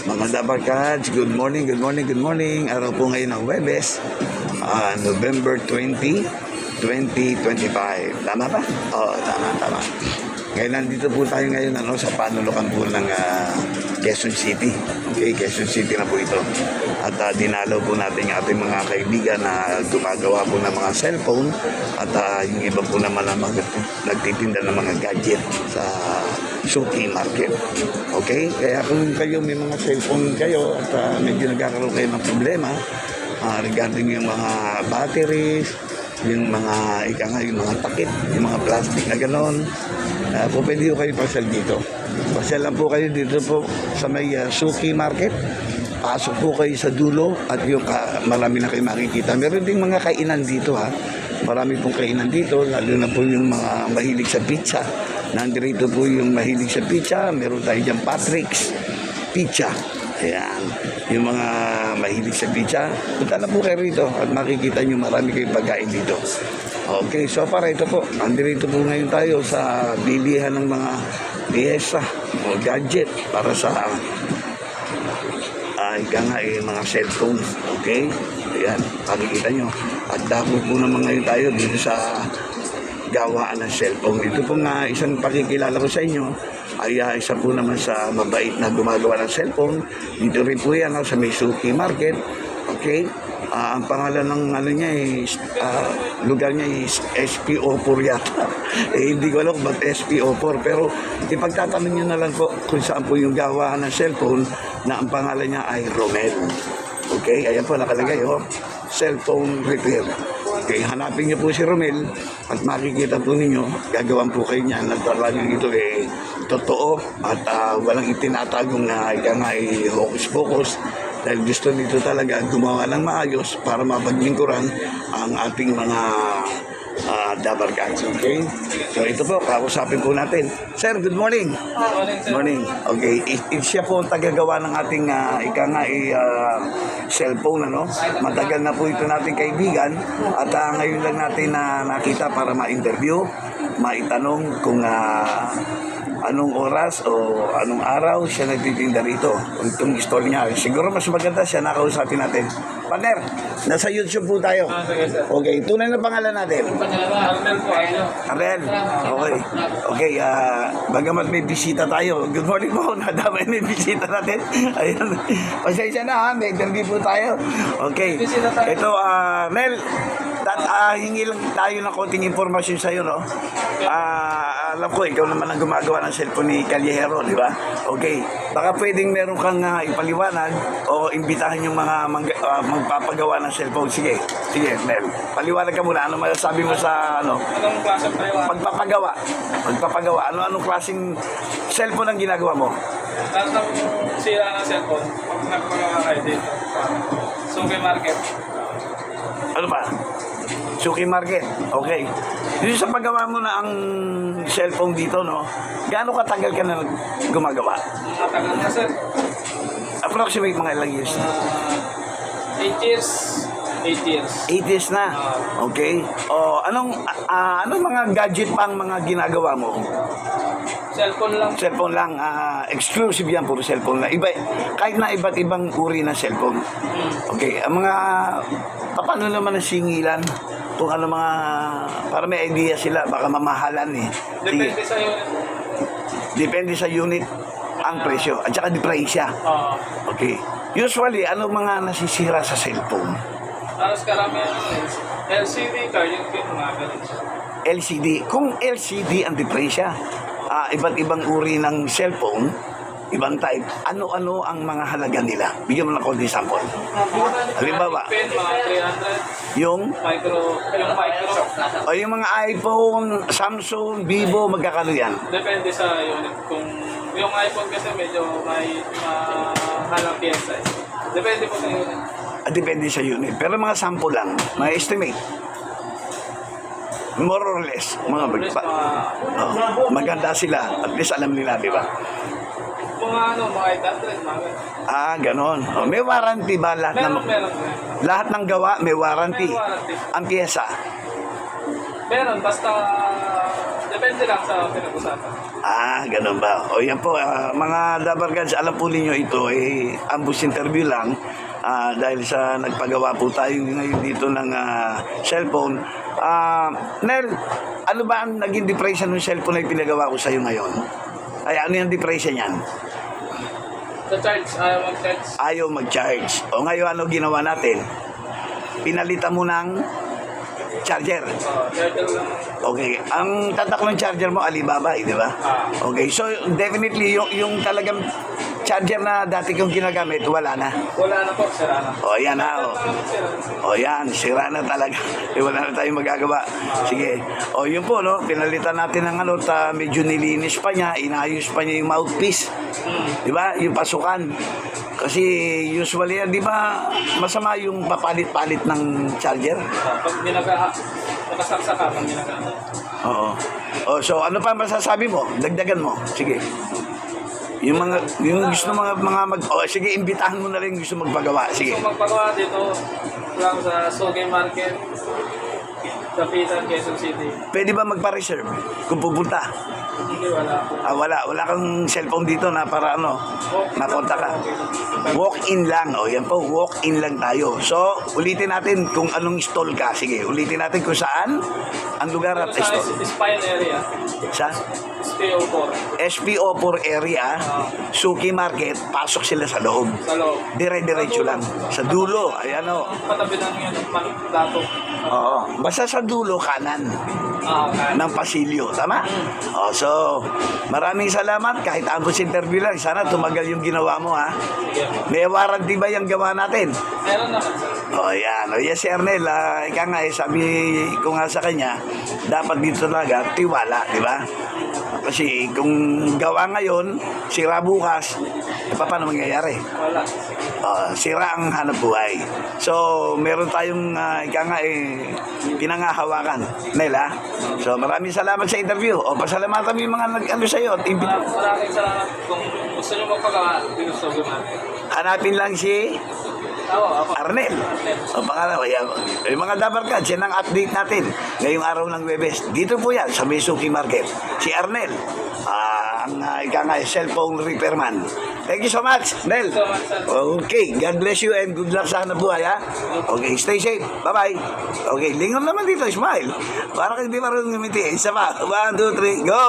Mga Dabarkads, good morning, good morning, good morning. Araw po ngayon ng Webes, November 20, 2025. Tama ba? Oo, tama. Ngayon, nandito po tayo ngayon sa panulukan po ng Quezon City. Okay, Quezon City na po ito. At dinalaw po natin yung ating mga kaibigan na gumagawa po ng mga cellphone at yung iba po naman na nagtitinda ng mga gadget sa Suki Market. Okay? Kaya kung kayo may mga cellphone kayo at medyo nagkakaroon kayo ng problema regarding yung mga batteries, yung mga yung mga takip, yung mga plastic na gano'n, po pwede kayo pasyal dito. Pasyal lang po kayo dito po sa may Suki Market. Pasok po kayo sa dulo at yung marami na kayo makikita. Meron ding mga kainan dito ha. Marami pong kainan dito, lalo na po yung mga mahilig sa pizza. Nandito po yung mahilig sa pizza. Meron tayo dyan Patrick's Pizza. Ayan. Yung mga mahilig sa pizza, punta na po kayo rito at makikita nyo marami kayong pagkain dito. Okay, so para ito po, nandito po ngayon tayo sa bilihan ng mga piyesa o gadget para sa mga cellphone. Okay? Ayan, makikita nyo. At dako po naman ngayon tayo dito sa gawaan ng cellphone. Ito pong isang pakikilala ko sa inyo ay isa po naman sa mabait na gumagawa ng cellphone. Dito rin po yan sa may Suki Market. Okay? Ang pangalan ng lugar niya is SPO4 yata. Hindi ko alam ba't SPO4, pero ipagtatanong nyo na lang po kung saan po yung gawaan ng cellphone na ang pangalan niya ay Romel. Okay? Ayan po nakalagay cellphone repair. Okay, hanapin niyo po si Romel at makikita po ninyo, gagawan po kayo niyan at talagang ito totoo at walang itinatagong hocus-pocus dahil gusto nito talaga gumawa ng maayos para mapaglingkuran ang ating mga Dabarkads. Okay? So ito po, kausapin po natin. Sir, good morning. Good morning. Okay, siya po ang tagagawa ng ating cellphone. Matagal na po ito nating kaibigan at ngayon lang natin nakita para ma-interview, maitanong kung anong oras o anong araw siya nagtitinda rito. Itong story niya. Siguro mas maganda siya nakausapin natin. Partner, nasa YouTube po tayo. Okay, tunay na pangalan natin. Arnel. Okay. Okay, bagamat may bisita tayo. Good morning po. Nadamay may bisita natin. Ayun. Pasensya na may interview po tayo. Okay. Ito, Arnel, hingi lang tayo ng konting informasyon sa'yo, no? Alam ko, ikaw naman ang gumagawa ng cellphone ni Callejero, di ba? Okay. Baka pwedeng meron kang ipaliwanag o imbitahan yung mga magpapagawa ng cellphone. Sige, Mel. Paliwanag ka muna. Ano masasabi mo sa Anong klaseng paliwanag? Magpapagawa. Anong klaseng cellphone ang ginagawa mo? Lahat ng sira ng cellphone, nagpagawa kayo dito. Suki Market. Ano pa? Suki Market. Okay. Dito sa paggawa mo na ang cellphone dito, no? Gaano katagal ka na gumagawa? Matagal na, sir. Approximate mga ilang years? 8 years. 8 years. 8 years na. Okay. O, anong mga gadget pa ang mga ginagawa mo? Cellphone lang. Cellphone lang. Exclusive yan, puro cellphone lang. Kahit na iba't ibang uri ng cellphone. Okay. Ang mga, paano naman ang singilan? Kung ano mga, para may idea sila, baka mamahalan eh. Depende sa unit. Depende sa unit ang presyo. At saka diferensya. Okay. Usually, ano mga nasisira sa cellphone? Tapos karamihan LCD card, yung mga ganun. LCD. Kung LCD ang diferensya, iba't ibang uri ng cellphone, ibang type, ano-ano ang mga halaga nila? Bigyan mo ng konti sample. Halimbawa, Pen, mga 300. yung Micro. o yung mga iPhone, Samsung, Vivo, magkakano yan? Depende sa unit. Kung yung iPhone kasi medyo may mahalang pyesa. Depende po sa unit. Depende sa unit. Pero mga sample lang, mga estimate. More or less, mga maganda sila. At least alam nila, di ba? Mga 800, mga Ganon. May warranty ba lahat ng meron. lahat ng gawa may warranty? May warranty. Ang pyesa. Meron, basta depende depende lang sa pinag-usapan. Ganun ba? O yan po, mga Dabarkads, alam po ninyo ito, ambush interview lang. Dahil sa nagpagawa po tayo ngayon dito ng cellphone. Nel, ano ba ang naging depression ng cellphone na pinagawa ko sa'yo ngayon? Ay, ano yung depression yan? Sa charge, ayaw mag-charge. Ayaw mag-charge. O ngayon, ano ginawa natin? Pinalitan mo ng charger. Charger lang. Okay. Ang tatak ng charger mo, Alibaba, di ba? Okay. So, definitely, yung talagang charger na dati kong ginagamit, wala na. Wala na po, sira na. O, yan ha. O, yan. Sira na talaga. Wala na tayong magagawa. Sige. O, yun po, no? Pinalitan natin ng medyo nilinis pa niya, inayos pa niya yung mouthpiece. Di ba? Yung pasukan. Kasi usually, di ba, masama yung papalit-palit ng charger? Pag nakasaksak ka, pag ginagamit. Oo. O, so, ano pa masasabi mo? Dagdagan mo. Sige. Yung gusto sige, imbitahan mo na rin gusto magpagawa. Sige. So magpagawa dito lang sa Sogay Market, Dapitan, Quezon City. Pwede ba magpa-reserve kung pupunta? Hindi, wala. Wala kang cellphone dito na para makontak ka. Walk-in lang. O, yan po, walk-in lang tayo. So, ulitin natin kung anong stall ka. Sige, ulitin natin kung saan ang lugar at Sa stall. Spine area, Sa SPO4, SPO4 area, Suki Market, pasok sila sa loob. sa loob. Dire-diretso lang. Sa dulo, ayan o. Patabi ng yan, dato. Oo. Basta sa dulo, kanan Okay. ng pasilyo. Tama? So, maraming salamat. Kahit ambush interview lang, sana tumagal yung ginawa mo, ha? Sige. May warranty ba yung gawa natin? Meron naman, sir. Yan. Yes, si Ernel. Ika nga, sabi ko nga sa kanya, dapat dito talaga, tiwala, di ba? Kasi kung gawa ngayon, sira bukas, paano mangyayari? Wala. Sira ang hanap buhay. So, meron tayong pinangahawakan. Nela. So, maraming salamat sa interview. Pasalamatan mo yung mga nag-ano sa'yo. Maraming salamat. Kung gusto nyo magpagawa, dito sa Sogay Market. Hanapin lang si Ako. Arnel. Pangalawa, yan. Yung mga Dabarkads, yan ang update natin ngayong araw ng Webes. Dito po yan, sa Suki Market. Si Arnel, ang cellphone repairman. Thank you so much, Nel. So much, sir. Okay, God bless you and good luck sa hanap buhay, ha? Okay, stay safe. Bye-bye. Okay, lingon naman dito, smile. Parang hindi marunong ngumiti. Isa pa. 1, 2, 3, go!